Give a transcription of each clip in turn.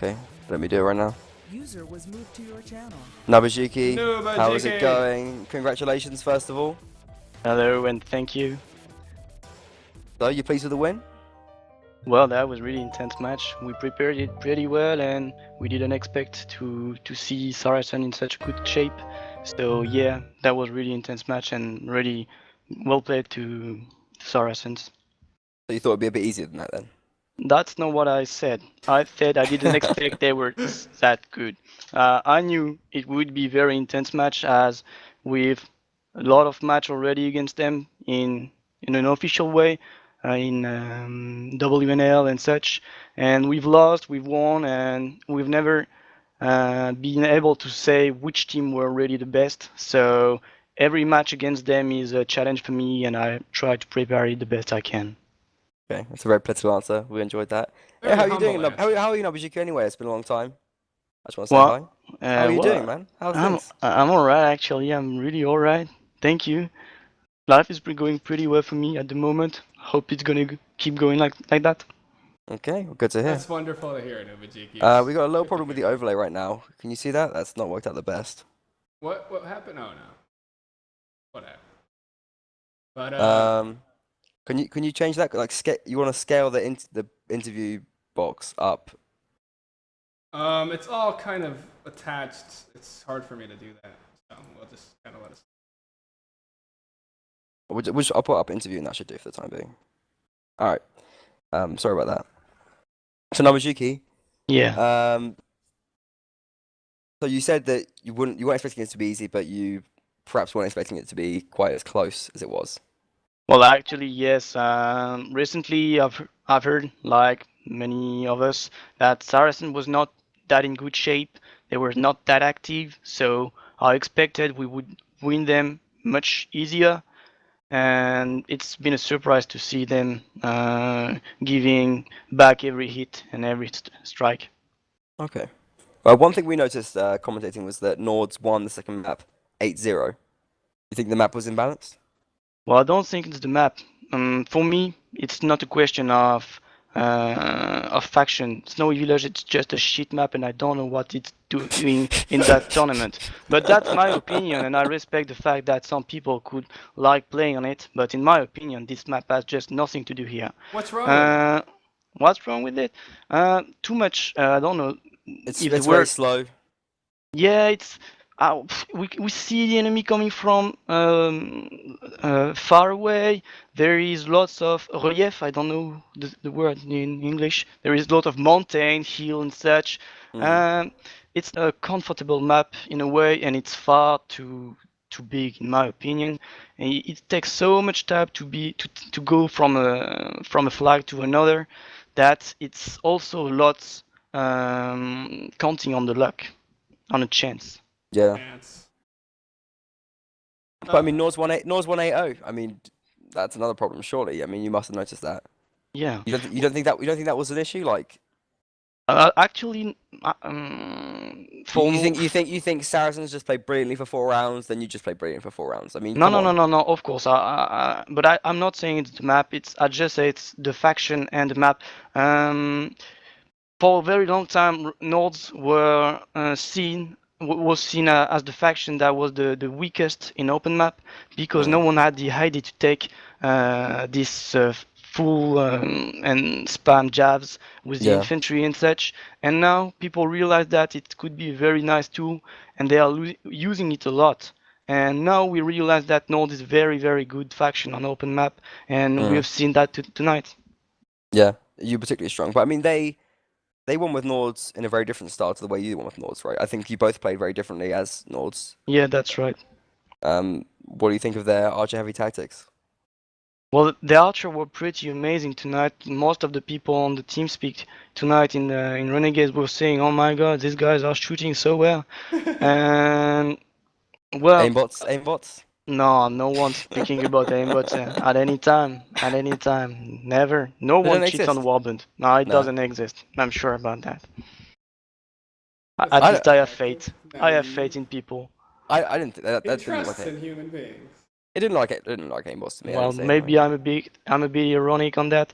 Okay, let me do it right now. User was moved to your channel. Nabajuki, Nuba how is it JK. going? Congratulations, first of all. Hello and thank you. So, you pleased with the win? Well, that was really intense match. We prepared it pretty well and we didn't expect to see Saracen in such good shape. So yeah, that was really intense match and really well played to Saracens. So you thought it'd be a bit easier than that then? That's not what I said. I said I didn't expect they were that good. I knew it would be very intense match as with a lot of match already against them in an official way, in WNL and such. And we've lost, we've won, and we've never been able to say which team were really the best. So every match against them is a challenge for me, and I try to prepare it the best I can. Okay, that's a very political answer. We enjoyed that. Very Yeah, how are you doing? humble answer. How are you, Nabajuki, anyway? It's been a long time. I just want to say Well, hi. How are you doing, well, man? How are I'm things? I'm alright actually. I'm really alright. Thank you. Life is going pretty well for me at the moment. Hope it's gonna keep going like that. Okay, well, good to hear. That's wonderful to hear, Nuba JK. We got a little Good to problem with the hear. overlay right now. Can you see that? That's not worked out the best. What happened? Oh no. Whatever. But Can you change that? Like, you want to scale the interview box up? it's all kind of attached. It's hard for me to do that. So we'll just kind of let us. I'll put up interview and that should do for the time being. All right. Sorry about that. So Nabajuki, Yeah. so you said that you weren't expecting it to be easy, but you perhaps weren't expecting it to be quite as close as it was. Well, actually, yes. Recently, I've heard, like many of us, that Saracen was not that in good shape. They were not that active, so I expected we would win them much easier. And it's been a surprise to see them giving back every hit and every strike. Okay. Well, one thing we noticed commentating was that Nords won the second map 8-0. You think the map was imbalanced? Well, I don't think it's the map. For me, it's not a question of faction. Snowy Village, it's just a shit map, and I don't know what it's doing in that tournament. But that's my opinion, and I respect the fact that some people could like playing on it. But in my opinion, this map has just nothing to do here. What's wrong with it? What's wrong with it? Too much. I don't know. It's If the very word, slow. yeah, it's we see the enemy coming from far away. There is lots of relief. I don't know the word in English. There is a lot of mountain, hill, and such. Mm. It's a comfortable map in a way, and it's far too big in my opinion. And it takes so much time to go from a flag to another that it's also lots counting on the luck, on a chance. Yeah. Chance. But I mean, Nords 180. I mean, that's another problem, surely. I mean, you must have noticed that. Yeah. You don't think that was an issue? Like, Actually, for you think Saracens just played brilliantly for 4 rounds, then you just played brilliant for 4 rounds. I mean, no, come no, no, on. no, no. Of course, but I'm not saying it's the map. I just say it's the faction and the map. For a very long time, Nords were was seen as the faction that was the weakest in open map because no one had the idea to take this full and spam jabs with the Yeah. infantry and such. And now people realize that it could be a very nice tool, and they are using it a lot. And now we realize that Nord is very, very good faction on open map, and we have seen that tonight. Yeah, you particularly strong. But I mean, they won with Nords in a very different style to the way you won with Nords, right? I think you both played very differently as Nords. Yeah, that's right. What do you think of their archer heavy tactics? Well, the Archer were pretty amazing tonight. Most of the people on the team speak tonight in Renegades were saying, "Oh my God, these guys are shooting so well." And well, Aimbots. no one's speaking about aimbots at any time. At any time, never. No They one don't cheats on exist. Warband. No, it No. doesn't exist. I'm sure about that. That's At I don't. least I have naive. faith. I have Naive. faith in people. I didn't. That He didn't look like trusts it. in human beings. It didn't like it. It didn't like aimbots to me. I Well, didn't say maybe I'm a bit ironic on that.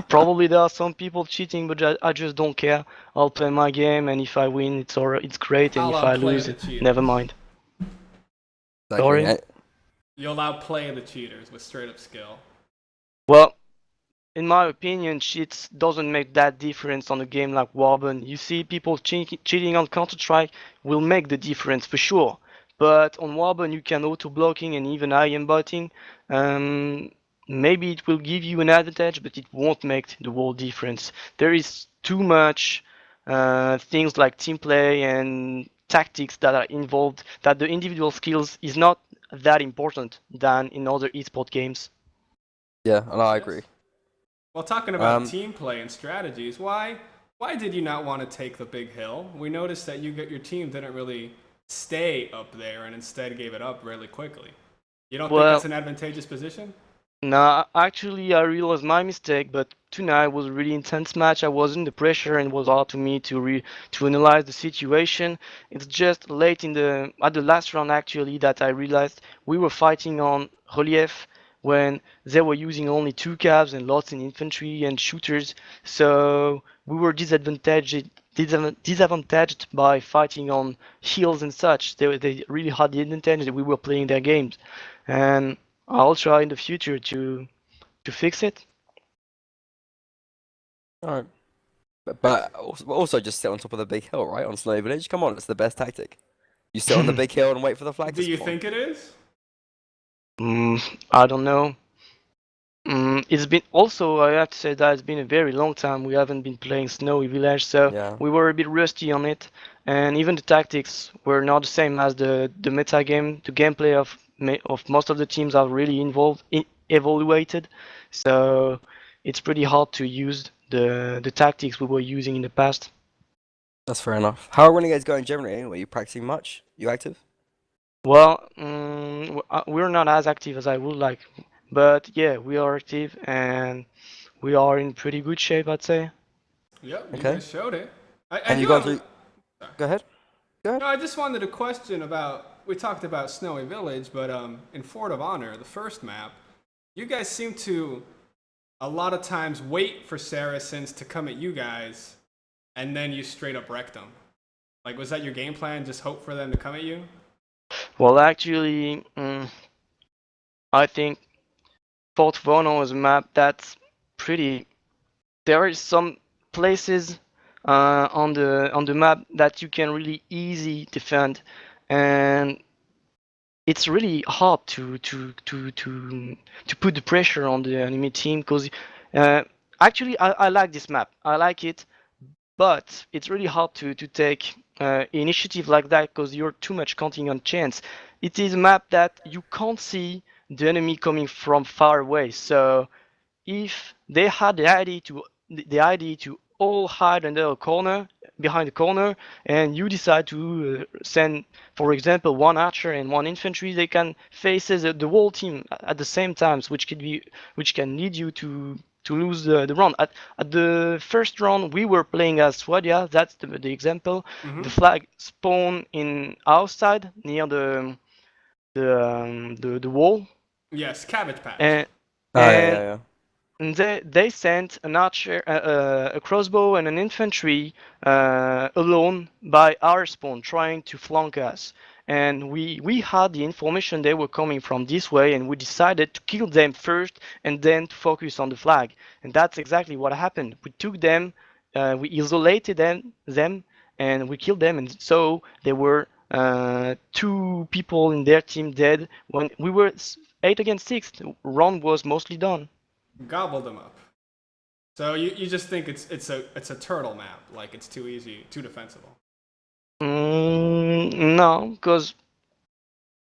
Probably there are some people cheating, but I just don't care. I'll play my game, and if I win, it's great, and I'll if I outplay lose, the cheaters. never mind. Exactly. Sorry? You'll outplay the cheaters with straight up skill. Well, in my opinion, cheats doesn't make that difference on a game like Warband. You see, people cheating on Counter-Strike will make the difference for sure. But on Warband, you can auto-blocking and even IM botting. Um, Maybe it will give you an advantage, but it won't make the world difference. There is too much things like team play and tactics that are involved that the individual skills is not that important than in other esport games. Yeah, and I Yes. agree. Well, talking about Um, team play and strategies, why did you not want to take the big hill? We noticed that your team didn't really stay up there and instead gave it up really quickly. You don't think Well, that's an advantageous position? no, actually, I realized my mistake, but tonight was a really intense match. I was under pressure and it was hard to me to analyze the situation. It's just late in at the last round actually that I realized we were fighting on relief when they were using only two cabs and lots in infantry and shooters. So we were disadvantaged by fighting on hills and such. They really had the advantage that we were playing their games, and I'll try in the future to fix it. all right. But also just sit on top of the big hill, right? On Snowy Village. Come on, it's the best tactic. You sit on the big hill and wait for the flag Do to you spawn. think it is? I don't know. It's been also, I have to say that it's been a very long time we haven't been playing Snowy Village, so Yeah. we were a bit rusty on it, and even the tactics were not the same as the meta game. The gameplay of most of the teams are really evaluated, so it's pretty hard to use the tactics we were using in the past. That's fair enough. How are Renegades going generally anyway? You practicing much? You active? Well, we're not as active as I would like, but yeah, we are active and we are in pretty good shape, I'd say. Yep, you Okay. guys showed it. I And you do gone have. through? Go ahead. Go ahead. No, I just wanted a question about. We talked about Snowy Village, but in Fort of Honor, the first map, you guys seem to a lot of times wait for Saracens to come at you guys, and then you straight up wreck them. Like, was that your game plan? Just hope for them to come at you? Well, actually, I think Fort Vernon is a map that's pretty. There is some places on the map that you can really easy defend, and it's really hard to put the pressure on the enemy team because uh, actually I like this map. I like it, but it's really hard to take initiative like that because you're too much counting on chance. It is a map that you can't see the enemy coming from far away. So if they had the idea to all hide under a corner behind a corner and you decide to send for example one archer and one infantry, they can face the whole team at the same times, which can lead you to lose the round. At the first round we were playing as Swadia, that's the example. The flag spawned in our side near the wall, Yes, Cabbage Patch. and Oh, yeah, and yeah, and they sent an archer, a crossbow, and an infantry alone by our spawn, trying to flank us. And we had the information they were coming from this way, and we decided to kill them first and then to focus on the flag. And that's exactly what happened. We took them, we isolated them, and we killed them. And so there were two people in their team dead. When we were 8 against 6, the round was mostly done. Gobbled them up. So you just think it's a turtle map, like it's too easy, too defensible. No, because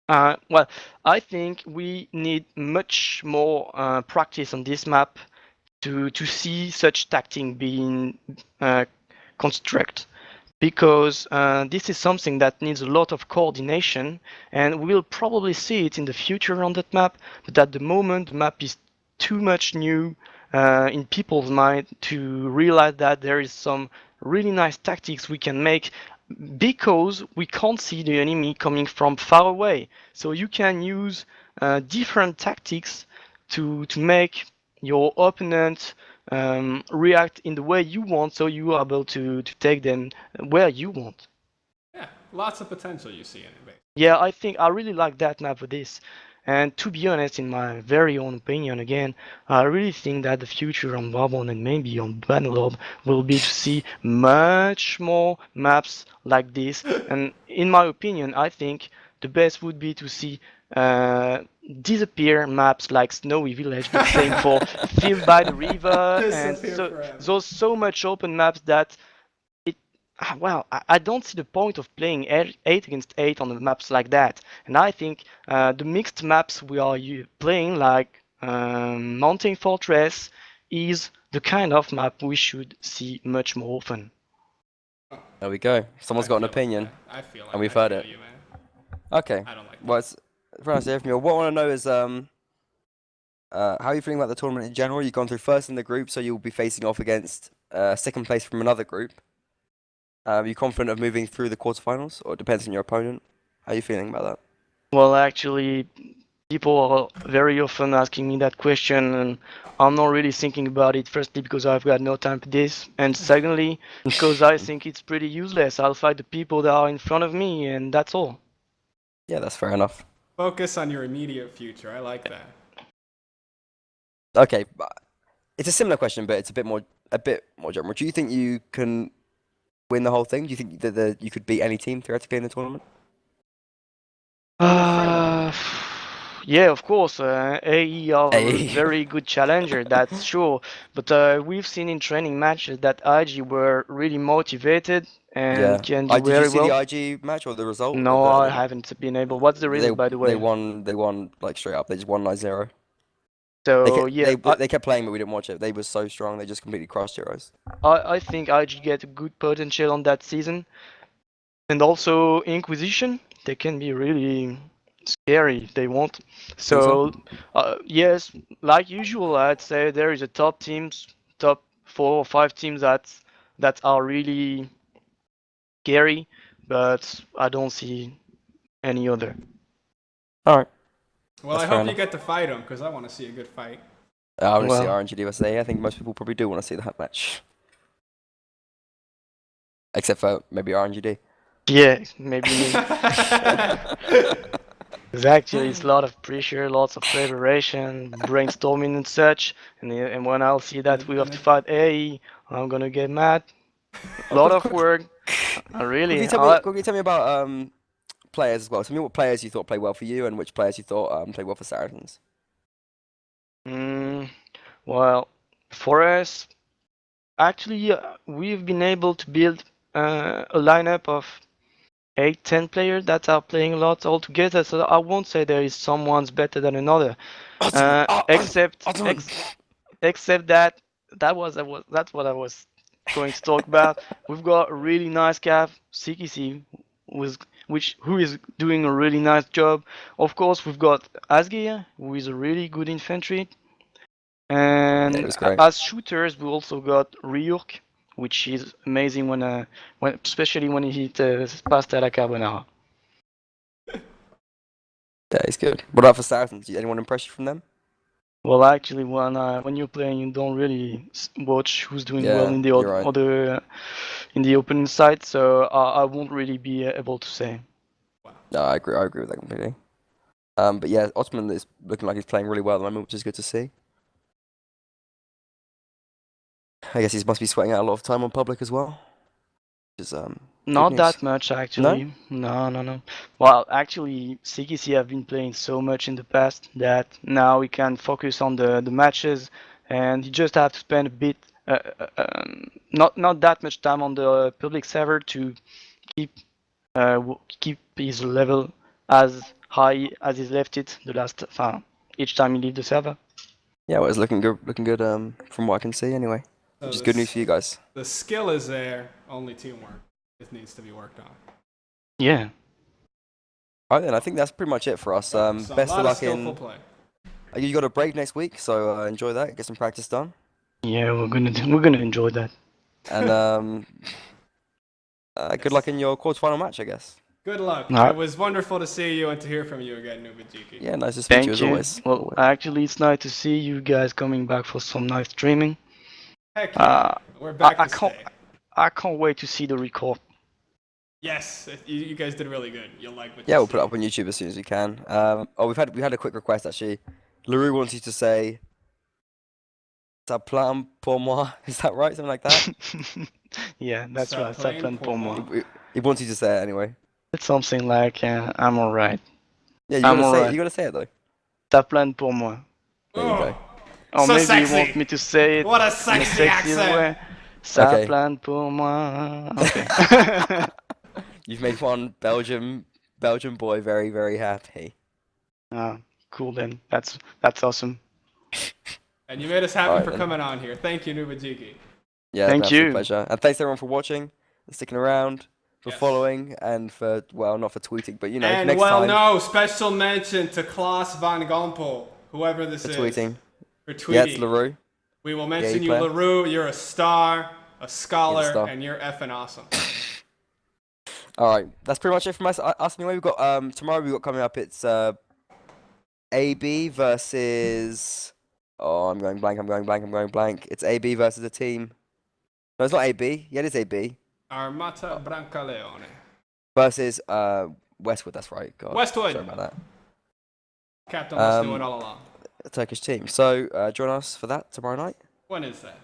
well, I think we need much more practice on this map to see such tactic being constructed. Because this is something that needs a lot of coordination, and we'll probably see it in the future on that map. But at the moment, the map is too much new in people's mind to realize that there is some really nice tactics we can make because we can't see the enemy coming from far away. So you can use different tactics to make your opponent react in the way you want, so you are able to take them where you want. Yeah, lots of potential you see in it, basically. Yeah, I think I really like that map for this. And to be honest, in my very own opinion, again, I really think that the future on Warbond and maybe on Bannerlord will be to see much more maps like this. And in my opinion, I think the best would be to see disappear maps like Snowy Village, but same for Field by the River, and Disappear so forever. those so much open maps that well, I don't see the point of playing 8 against 8 on the maps like that. And I think the mixed maps we are playing, like Mountain Fortress, is the kind of map we should see much more often. There we go. Someone's got an opinion, and we've heard it. You, man. Okay. I don't like Well, it's very nice to hear from you. What I want to know is how are you feeling about the tournament in general? You've gone through first in the group, so you'll be facing off against second place from another group. Are you confident of moving through the quarterfinals, or it depends on your opponent? How are you feeling about that? Well, actually, people are very often asking me that question, and I'm not really thinking about it. Firstly, because I've got no time for this, and secondly, because I think it's pretty useless. I'll fight the people that are in front of me, and that's all. Yeah, that's fair enough. Focus on your immediate future. I like that. Okay, it's a similar question, but it's a bit more general. Do you think you can win the whole thing? Do you think that you could beat any team theoretically in the tournament? Uh, yeah, of course. AE are a AE. very good challenger, that's sure. But we've seen in training matches that IG were really motivated and Yeah. can do Did you very see the well. IG match or the result? No, I haven't been able. What's the result, by the They way? won like straight up. They just won 9-0. So yeah, They kept playing, but we didn't watch it. They were so strong. They just completely crushed Heroes. I think IG get a good potential on that season. And also Inquisition, they can be really scary if they want. Think so? So yes, like usual, I'd say there is a top teams, top 4 or 5 teams that are really scary, but I don't see any other. All right. Well, That's I fair hope you enough. get to fight them because I want to see a good fight. I want to see Well, RNGD USA. I think most people probably do want to see that match. Except for maybe RNGD. yeah, maybe me. Exactly, it's a lot of pressure, lots of preparation, brainstorming and such. And when I'll see that we have to fight A, I'm gonna get mad. A lot of work. Really. Quickly tell me about players as well. Tell me what players you thought played well for you and which players you thought played well for Saracens. Mm, well, for us, actually, we've been able to build a lineup of 8, 10 players that are playing a lot all together. So I won't say there is someone's better than another. Except except that that's what I was going to talk about. We've got a really nice cap, CKC, who is doing a really nice job. Of course, we've got Asgeir, who is a really good infantry, Yeah, it and was great. as shooters, we also got Ryuk, which is amazing when especially when he hit pasta la carbonara. Yeah, he's good. What about for Saracens? Did anyone impress you from them? Well, actually, when you're playing, you don't really watch who's doing well Yeah, in the you're right. other in the opening side, so I won't really be able to say. No, I agree. I agree with that completely. But yeah, Ottoman is looking like he's playing really well at the moment, which is good to see. I guess he must be sweating out a lot of time on public as well. Which is Not good news. that much, No? actually. No, no, no. Well, actually, CKC have been playing so much in the past that now we can focus on the matches, and you just have to spend a bit, not that much time on the public server to keep keep his level as high as he's left it the last each time he leave the server. Yeah, well, it's looking good from what I can see anyway. So Which is good news for you guys. The skill is there, only teamwork. It needs to be worked on. Yeah. Alright then, I think that's pretty much it for us. So Best a lot of luck skillful in. play. You got a break next week, so enjoy that. Get some practice done. Yeah, we're gonna enjoy that. And good luck in your quarterfinal match, I guess. Good luck. Alright. It was wonderful to see you and to hear from you again, Nubajiki. Yeah, nice to speak to you Thank as you. always. Well, actually, it's nice to see you guys coming back for some nice streaming. Heck yeah. We're back I to can't. stay. I can't wait to see the record. Yes, you guys did really good. You'll like what Yeah, you we'll put it see. up on YouTube as soon as we can. Oh, we had a quick request actually. LaRue wants you to say "Ça plan pour moi." Is that right? Something like that. Yeah, that's Ça right. Ça plane plane pour pour moi. moi. He wants you to say it anyway. It's something like I'm alright. Yeah, you I'm gotta say it. alright. You gotta say it though. Ça plane pour moi. There you go. Or So maybe sexy. you want me to say it What a in a sexy sexier accent. way. Ça Okay. plane pour moi. Okay. You've made one Belgian boy very, very happy. Cool then. That's awesome. And you made us happy Alright for then. coming on here. Thank you, Nubajiki. Yeah, Thank it's been an absolute you. pleasure. And thanks everyone for watching, and sticking around, for Yes. following, and for, well, not for tweeting, but you know, And next well, time no, special mention to Klaas van Gompel, whoever this for is. tweeting. For tweeting. Yeah, it's LaRue. We will mention you, player. LaRue. You're a star, a scholar, star. and you're effing awesome. Alright, that's pretty much it from us anyway. We've got, tomorrow we've got coming up, it's, AB versus... Oh, I'm going blank. It's AB versus a team. No, it's not AB. Yeah, it is AB. Armata Brancaleone. Versus, Westwood, that's right. God, Westwood. sorry about that. Captain was doing all along. A Turkish team. So, join us for that tomorrow night. When is that?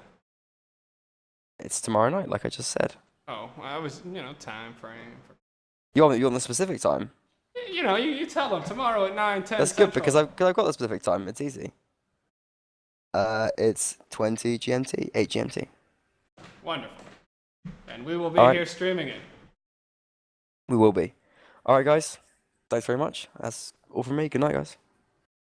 It's tomorrow night, like I just said. Oh, I was, time frame. You're on the specific time. You tell them tomorrow at 9, 10 That's Central. good because I've got the specific time. It's easy. It's 20 GMT, 8 GMT. Wonderful. And we will be Alright. here streaming it. We will be. All right, guys. Thanks very much. That's all from me. Good night, guys.